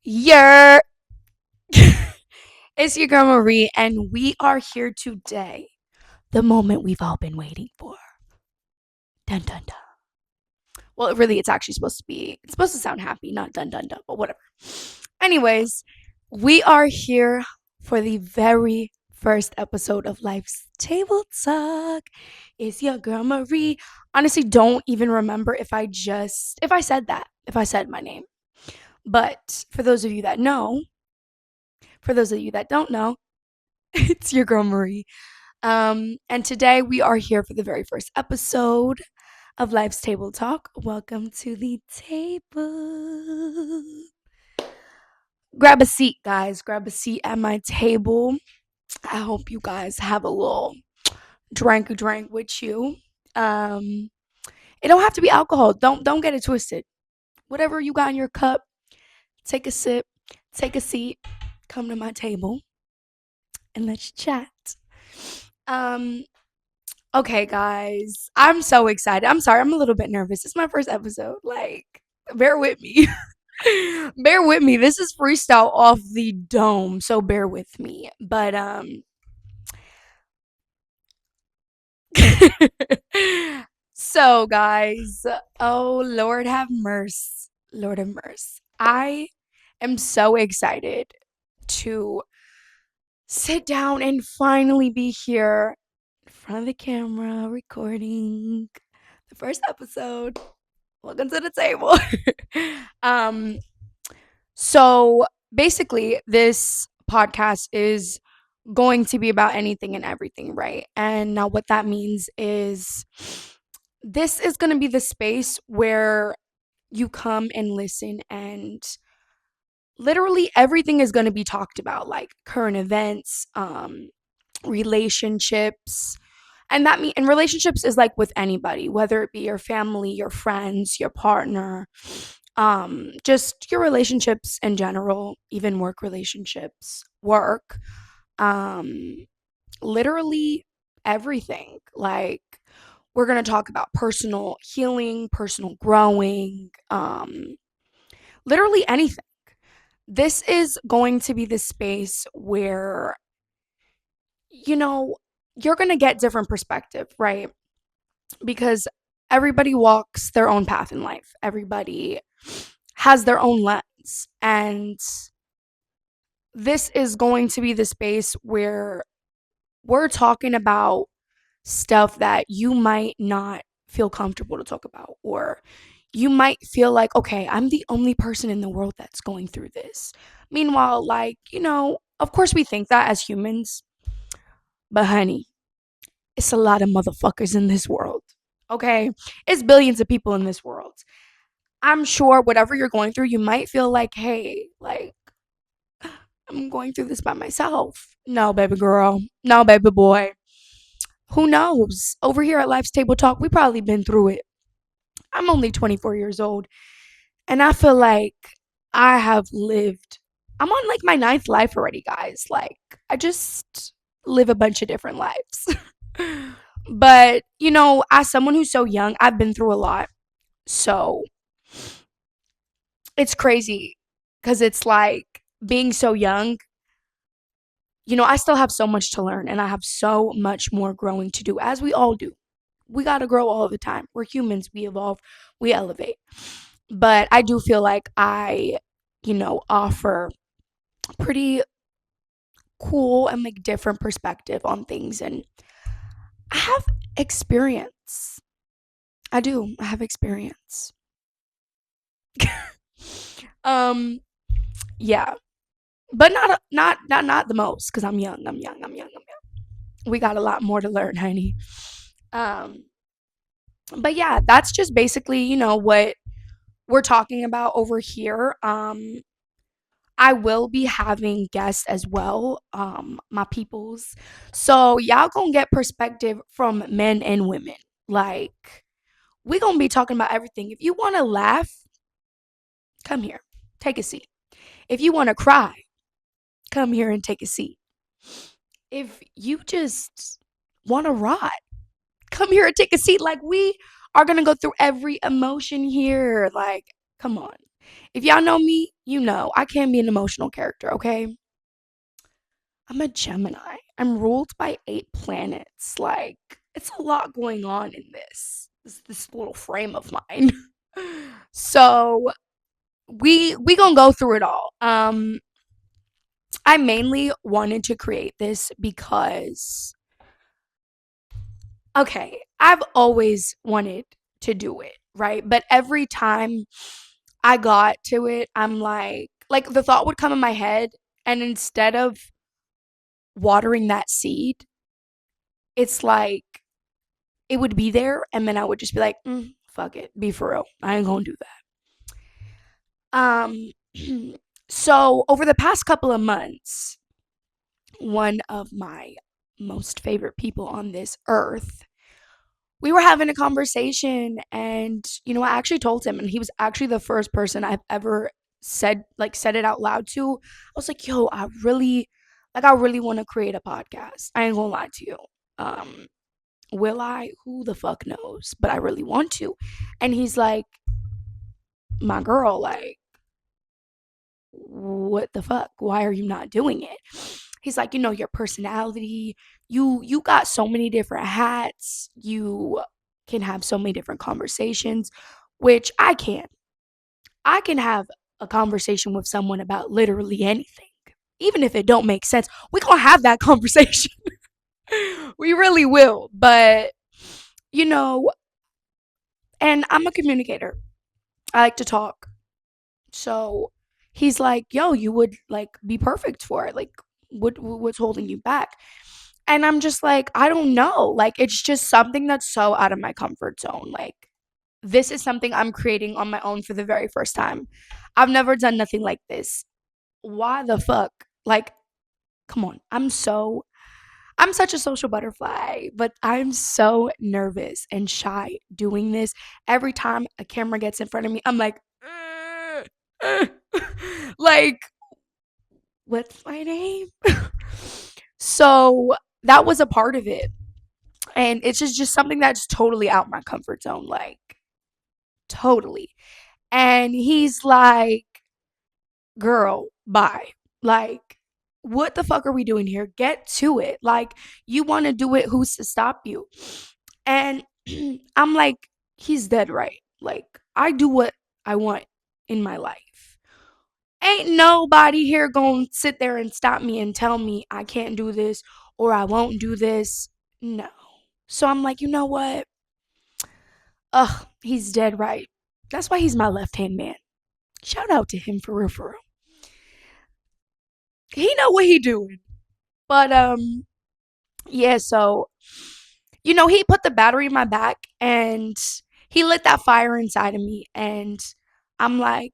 Yeah, it's your girl Marie, and we are here today. The moment we've all been waiting for. Dun dun dun. Well, really, it's actually supposed to be. It's supposed to sound happy, not dun dun dun, but whatever. Anyways, we are here for the very first episode of Life's Table Talk. It's your girl Marie. Honestly, don't even remember if I said that, if I said my name. But for those of you that know, for those of you that don't know, it's your girl Marie. And today we are here for the very first episode of Life's Table Talk. Welcome to the table. Grab a seat, guys. Grab a seat at my table. I hope you guys have a little drink with you. Um, it don't have to be alcohol. Don't get it twisted. Whatever you got in your cup, take a sip, take a seat, come to my table, and let's chat. Um, Okay, guys. I'm so excited. I'm sorry, I'm a little bit nervous. It's my first episode. Like, bear with me. Bear with me. This is freestyle off the dome, so bear with me. But so guys, oh Lord have mercy. Lord have mercy. I am so excited to sit down and finally be here in front of the camera recording the first episode. Welcome to the table. um, so basically, this podcast is going to be about anything and everything, right? And now, what that means is this is going to be the space where you come and listen, and literally everything is going to be talked about, like current events, relationships, and relationships is like with anybody, whether it be your family, your friends, your partner, just your relationships in general, even work relationships, work, um literally everything. Like, we're going to talk about personal healing, personal growing, literally anything. This is going to be the space where, you know, you're going to get different perspective, right? Because everybody walks their own path in life. Everybody has their own lens. And this is going to be the space where we're talking about stuff that you might not feel comfortable to talk about, or you might feel like, okay, I'm the only person in the world that's going through this. Meanwhile, like, of course we think that as humans, but honey, it's a lot of motherfuckers in this world. Okay? It's billions of people in this world. I'm sure whatever you're going through, you might feel like, hey, like, I'm going through this by myself. No, baby girl. No, baby boy. Who knows? Over here at Life's Table Talk, we probably been through it. I'm only 24 years old, and I feel like I have lived. I'm on like my ninth life already, guys. Like, I just live a bunch of different lives. But, as someone who's so young, I've been through a lot. So it's crazy because it's like being so young, I still have so much to learn, and I have so much more growing to do, as we all do. We got to grow all the time. We're humans, we evolve, we elevate. But I do feel like I, offer pretty cool and like different perspective on things, and I have experience. I do. I have experience. um yeah, but not the most, cuz I'm young. We got a lot more to learn, honey. Um but yeah, that's just basically, what we're talking about over here. I will be having guests as well, my peoples. So y'all gonna get perspective from men and women. Like, we gonna be talking about everything. If you wanna laugh, come here, take a seat. If you wanna cry, come here and take a seat. If you just wanna rot, come here and take a seat. Like, we are gonna go through every emotion here. Like, come on. If y'all know me, you know I can't be an emotional character, okay? I'm a Gemini. I'm ruled by 8 planets. Like, it's a lot going on in this little frame of mine. So we gonna go through it all. I mainly wanted to create this because, okay, I've always wanted to do it, right? But every time I got to it, I'm like the thought would come in my head, and instead of watering that seed, it's like it would be there, and then I would just be like, fuck it, be for real. I ain't gonna do that. So over the past couple of months, one of my most favorite people on this earth, we were having a conversation, and I actually told him, and he was actually the first person I've ever said it out loud to. I was like, yo, I really want to create a podcast. I ain't gonna lie to you. Um, will I? Who the fuck knows? But I really want to. And he's like, my girl, like, what the fuck? Why are you not doing it? He's like, your personality, you got so many different hats. You can have so many different conversations, which I can. I can have a conversation with someone about literally anything. Even if it don't make sense, we gonna have that conversation. We really will. But you know, and I'm a communicator. I like to talk. So he's like, "Yo, you would like be perfect for it. Like, what's holding you back?" And I'm just like, I don't know. Like, it's just something that's so out of my comfort zone. Like, this is something I'm creating on my own for the very first time. I've never done nothing like this. Why the fuck? Like, come on. I'm such a social butterfly, but I'm so nervous and shy doing this. Every time a camera gets in front of me, I'm like, "Ugh, ugh." Like, what's my name? So that was a part of it. And it's just something that's totally out my comfort zone, like totally. And he's like, girl, bye. Like, what the fuck are we doing here? Get to it. Like, you want to do it, who's to stop you? And I'm like, he's dead right. Like, I do what I want in my life. Ain't nobody here gonna sit there and stop me and tell me I can't do this or I won't do this. No. So I'm like, you know what? Ugh, he's dead right. That's why he's my left hand man. Shout out to him for real, for real. He know what he doing. But yeah, so he put the battery in my back, and he lit that fire inside of me, and I'm like,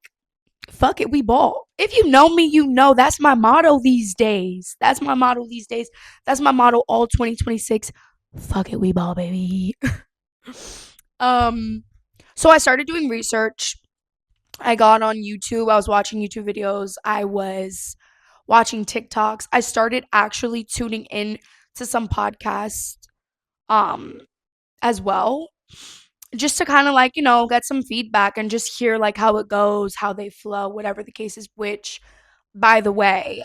fuck it, we ball. If you know me, you know that's my motto these days. That's my motto these days. That's my motto all 2026. Fuck it, we ball, baby. um so I started doing research. I got on YouTube. I was watching YouTube videos. I was watching TikToks. I started actually tuning in to some podcasts um as well, just to kind of like, get some feedback and just hear like how it goes, how they flow, whatever the case is, which by the way,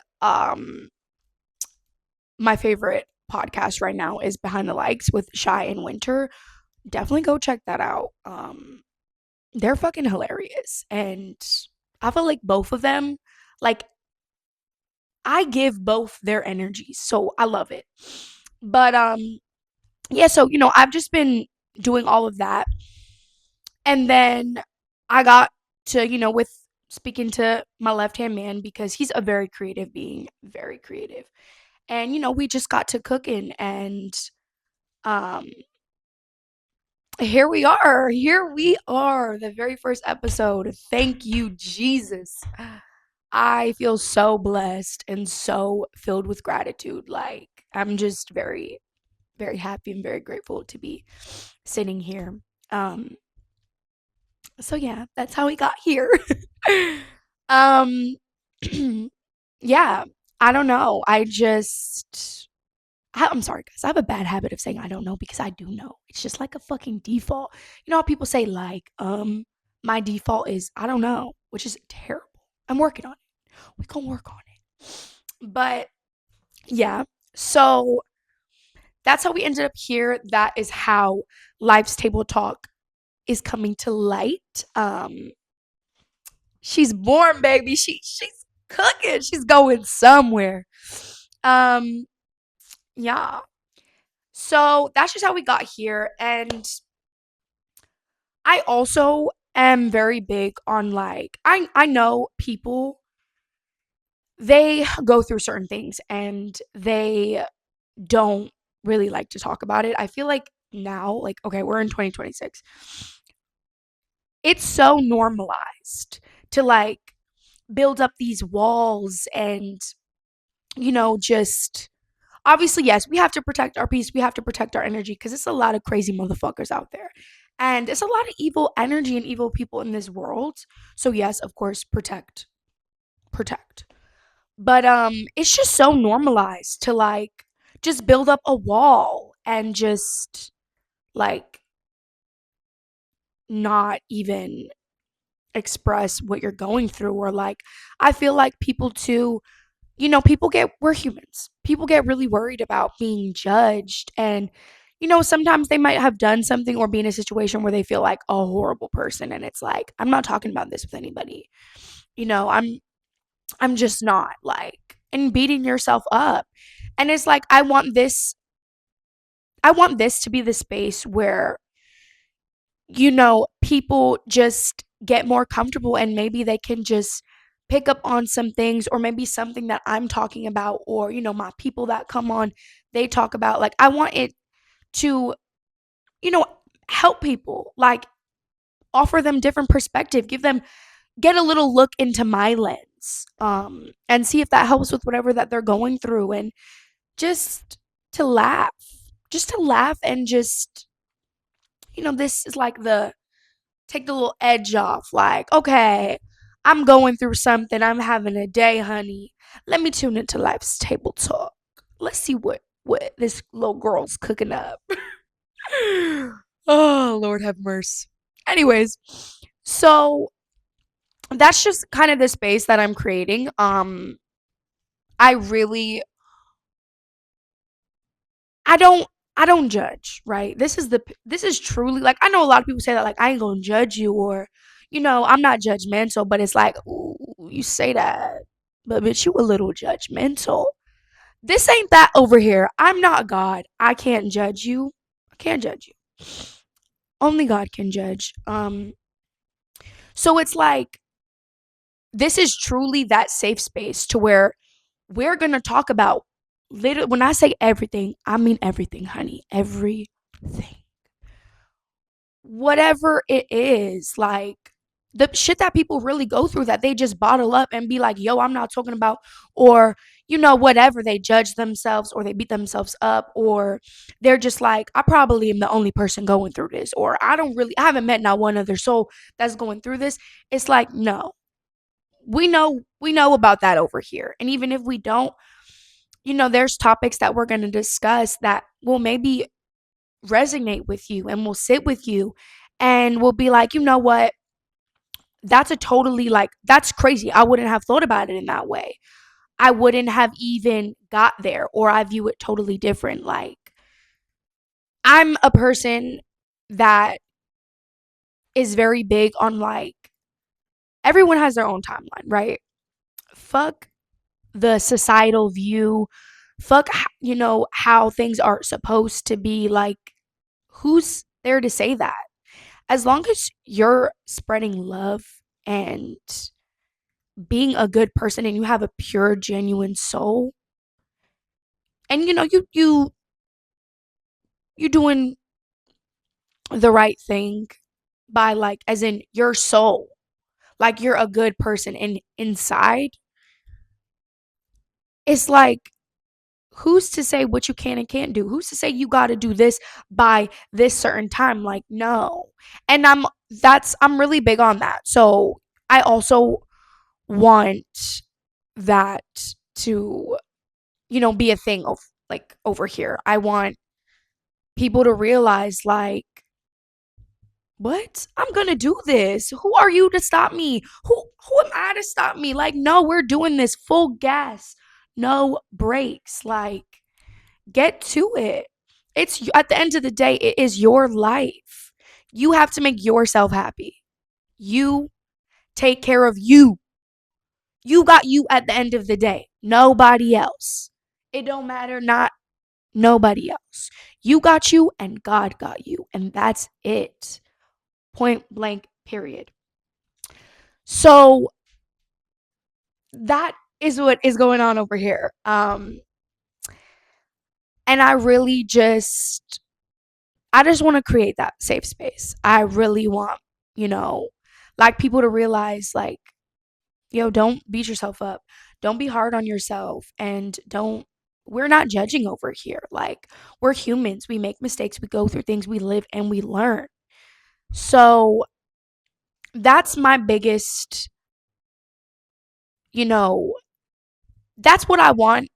my favorite podcast right now is Behind the Likes with Shy and Winter. Definitely go check that out. They're fucking hilarious, and I feel like both of them, like, I give both their energies, so I love it. But yeah, so I've just been doing all of that, and then I got to with speaking to my left hand man because he's a very creative being, very creative, and we just got to cooking, and um here we are, the very first episode. Thank you, Jesus. I feel so blessed and so filled with gratitude. Like, I'm just very, very happy and very grateful to be sitting here. Um, so yeah, that's how we got here. um, yeah, I don't know. I'm sorry, guys. I have a bad habit of saying I don't know because I do know. It's just like a fucking default. You know how people say like, my default is I don't know. which is terrible. I'm working on it. We gonna work on it. But yeah, so that's how we ended up here. That is how Life's Table Talk is coming to light. She's born, baby. She's cooking. She's going somewhere. Um, yeah. So that's just how we got here. And I also am very big on like I know people, they go through certain things and they don't really like to talk about it. I feel like now, like, okay, we're in 2026. It's so normalized to like build up these walls and, just obviously, yes, we have to protect our peace. We have to protect our energy because it's a lot of crazy motherfuckers out there. And it's a lot of evil energy and evil people in this world. So yes, of course, protect. But it's just so normalized to like just build up a wall and just like not even express what you're going through, or like I feel like people too, people get, we're humans. People get really worried about being judged, and sometimes they might have done something or be in a situation where they feel like a horrible person, and it's like I'm not talking about this with anybody. I'm just not like, and beating yourself up. And it's like I want this to be the space where people just get more comfortable and maybe they can just pick up on some things, or maybe something that I'm talking about, or my people that come on, they talk about, like I want it to, you know help people, like offer them different perspective, get a little look into my lens, and see if that helps with whatever that they're going through, and just to laugh, and just, this is like the take the little edge off. Like, okay, I'm going through something. I'm having a day, honey. Let me tune into Life's Table Talk. Let's see what this little girl's cooking up. Oh, Lord have mercy. Anyways, so that's just kind of the space that I'm creating. I really I don't I don't judge, right? This is truly, like, I know a lot of people say that, like, I ain't gonna judge you, or I'm not judgmental, but it's like, ooh, you say that, but bitch, you a little judgmental. This ain't that over here. I'm not God. I can't judge you. I can't judge you. Only God can judge. So it's like, this is truly that safe space to where we're gonna talk about, literally, when I say everything, I mean everything, honey. Everything. Whatever it is, like the shit that people really go through that they just bottle up and be like, yo, I'm not talking about, or whatever, they judge themselves or they beat themselves up, or they're just like, I probably am the only person going through this, or I haven't met not one other soul that's going through this. It's like, no, we know about that over here. And even if we don't, there's topics that we're going to discuss that will maybe resonate with you and will sit with you, and will be like, you know what? That's a totally, like, that's crazy. I wouldn't have thought about it in that way. I wouldn't have even got there, or I view it totally different. Like, I'm a person that is very big on, like, everyone has their own timeline, right? Fuck the societal view. Fuck, how things are supposed to be. Like, who's there to say that? As long as you're spreading love and being a good person, and you have a pure, genuine soul, and you doing the right thing by, like, as in your soul, like you're a good person, and inside, it's like, who's to say what you can and can't do? Who's to say you got to do this by this certain time? Like, no. And I'm really big on that. So I also want that to, be a thing of, like, over here. I want people to realize, like, what? I'm gonna do this. Who are you to stop me? Who am I to stop me? Like, no, we're doing this full gas, no brakes. Like, get to it. It's at the end of the day, it is your life. You have to make yourself happy. You take care of you. You got you at the end of the day. Nobody else. It don't matter, not nobody else. You got you and God got you. And that's it. Point blank, period. So that is what is going on over here. And I just want to create that safe space. I really want, you know, like people to realize like, yo, don't beat yourself up. Don't be hard on yourself and don't we're not judging over here. Like we're humans. We make mistakes, we go through things, we live and we learn. So that's my biggest, you know, that's what I want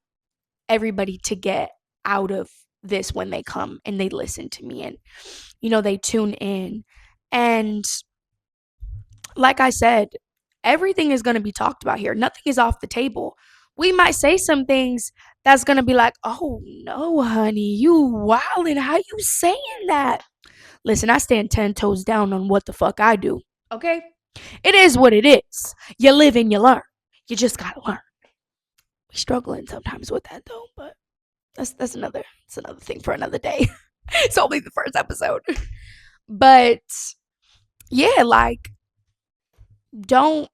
everybody to get out of this when they come and they listen to me and they tune in. And like I said, everything is going to be talked about here. Nothing is off the table. We might say some things that's going to be like, "Oh no, honey, you wildin'. How you saying that?" Listen, I stand 10 toes down on what the fuck I do. Okay? It is what it is. You live and you learn. You just got to learn. We struggling sometimes with that though, but that's another thing for another day. It's only the first episode. But yeah, like don't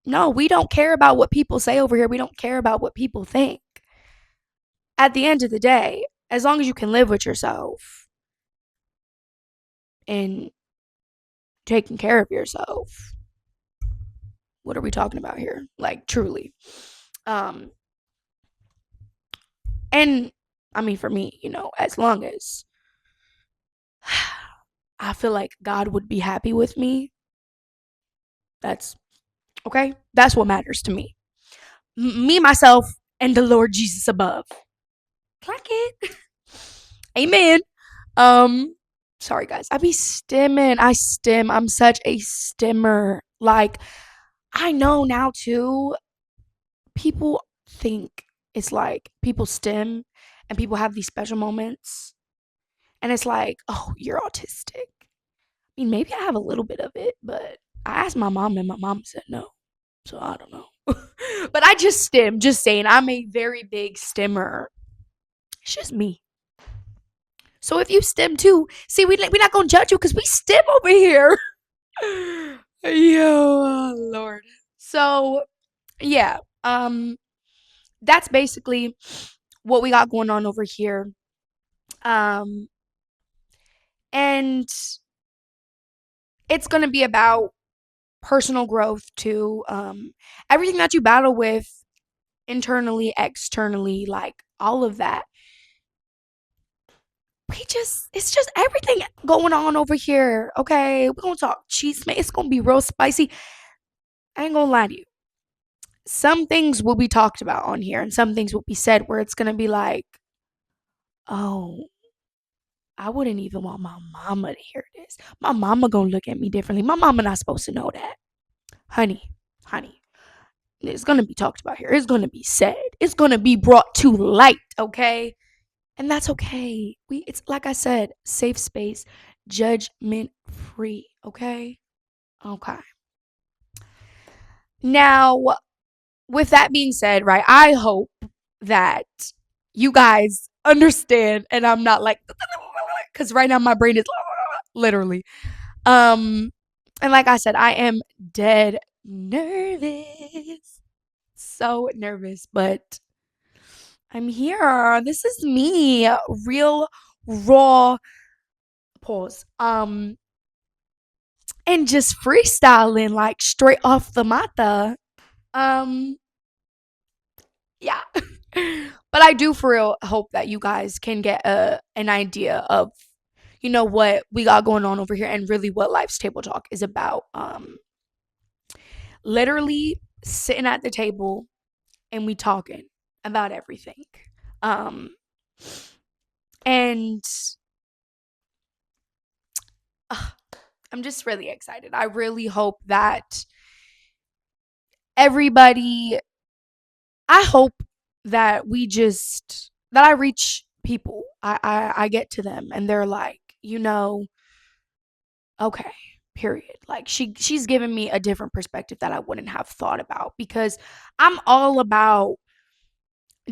no, we don't care about what people say over here. We don't care about what people think. At the end of the day, as long as you can live with yourself and taking care of yourself, what are we talking about here? Like truly. Um and I mean for me, as long as I feel like God would be happy with me, that's okay. That's what matters to me. Me, myself, and the Lord Jesus above. Clack it. Amen. Um, sorry guys. I be stimming. I stim. I'm such a stimmer. Like, I know now too, people think it's like people stim and people have these special moments. And it's like, oh, you're autistic. I mean, maybe I have a little bit of it, but I asked my mom and my mom said no. So I don't know. But I just stim, just saying I'm a very big stimmer. It's just me. So if you stim too, see, we're not gonna judge you because we stim over here. Yo, Lord. So yeah, that's basically what we got going on over here. Um, and it's gonna be about personal growth too. Everything that you battle with internally, externally, like all of that. It's just everything going on over here. Okay, we're gonna talk cheese, man. It's gonna be real spicy. I ain't gonna lie to you. Some things will be talked about on here, and some things will be said where it's gonna be like, oh, I wouldn't even want my mama to hear this. My mama gonna look at me differently. My mama not supposed to know that, honey. It's gonna be talked about here. It's gonna be said. It's gonna be brought to light. Okay, and that's okay. It's like I said, safe space, judgment free. Okay. Okay. Now, with that being said, right, I hope that you guys understand and I'm not like, because right now my brain is literally. Um, and like I said, I am dead nervous. So nervous, but I'm here. This is me. Real, raw, pause. And just freestyling like straight off the mata. Um, yeah. But I do for real hope that you guys can get an idea of what we got going on over here and really what Life's Table Talk is about. Literally sitting at the table and we talking about everything. Um and I'm just really excited. I really hope that everybody, I hope that that I reach people. I get to them and they're like, okay, period. Like she's given me a different perspective that I wouldn't have thought about because I'm all about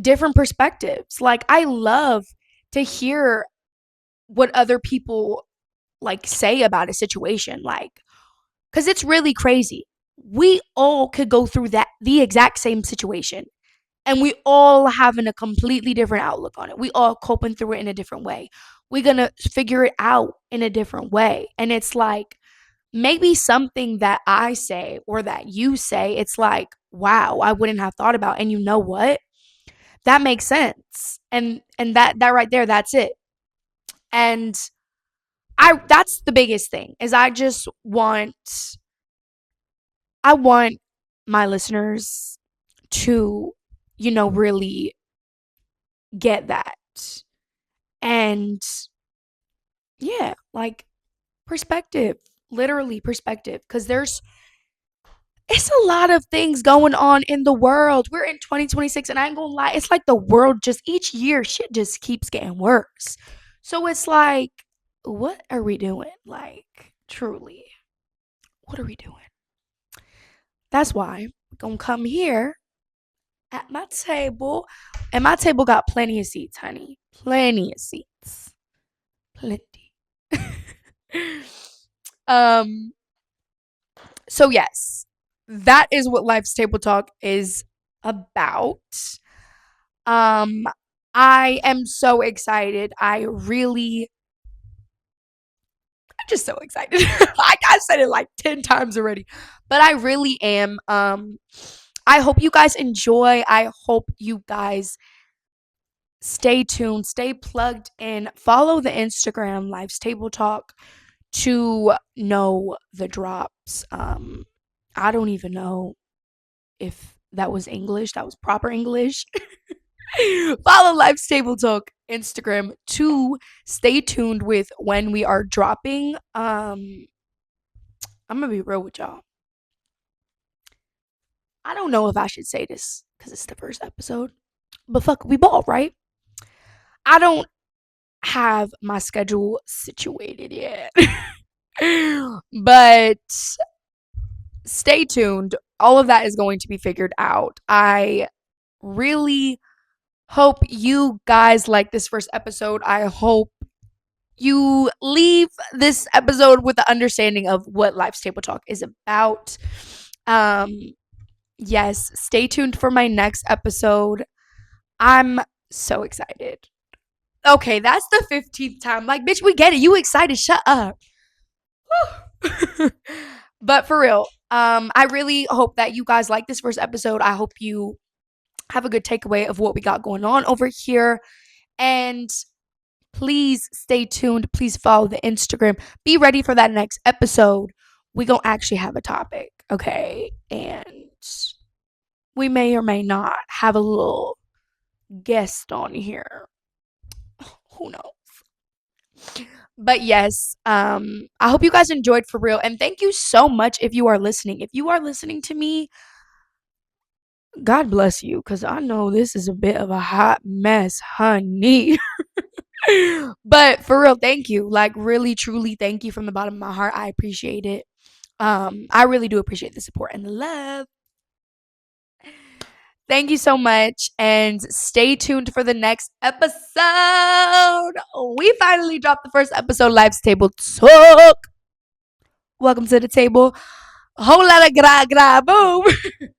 different perspectives. Like I love to hear what other people like say about a situation, like cuz it's really crazy. We all could go through the exact same situation and we all having a completely different outlook on it. We all coping through it in a different way. We're going to figure it out in a different way. And it's like maybe something that I say or that you say, it's like, wow, I wouldn't have thought about. And you know what? That makes sense. And that right there, that's it. And I that's the biggest thing is I want my listeners to, really get that. And yeah, like perspective, literally perspective, because it's a lot of things going on in the world. We're in 2026, and I ain't gonna lie, it's like the world just each year shit just keeps getting worse. So it's like, what are we doing? Like, truly, what are we doing? That's why we're gonna come here at my table. And my table got plenty of seats, honey. Plenty of seats. Plenty. um, so yes, that is what Life's Table Talk is about. Um, I am so excited. I'm just so excited. Like I said it like 10 times already. But I really am. I hope you guys enjoy. I hope you guys stay tuned, stay plugged in, follow the Instagram Life's Table Talk to know the drops. I don't even know if that was English, that was proper English. Follow Life's Table Talk Instagram to stay tuned with when we are dropping. I'm gonna be real with y'all. I don't know if I should say this because it's the first episode, but fuck, we ball, right? I don't have my schedule situated yet. But stay tuned. All of that is going to be figured out. I really hope you guys like this first episode. I hope you leave this episode with the understanding of what Life's Table Talk is about. Yes, stay tuned for my next episode. I'm so excited. Okay, that's the 15th time. Like, bitch, we get it. You excited. Shut up. But for real, I really hope that you guys like this first episode. I hope you have a good takeaway of what we got going on over here. And please stay tuned. Please follow the Instagram. Be ready for that next episode. We gonna actually have a topic, okay? And we may or may not have a little guest on here. Who knows? But yes, I hope you guys enjoyed for real. And thank you so much if you are listening. If you are listening to me, God bless you, because I know this is a bit of a hot mess, honey. But for real, thank you. Like really, truly, thank you from the bottom of my heart. I appreciate it. I really do appreciate the support and the love. Thank you so much, and stay tuned for the next episode. We finally dropped the first episode, Life's Table Talk. Welcome to the table. Whole lot of gra gra boom.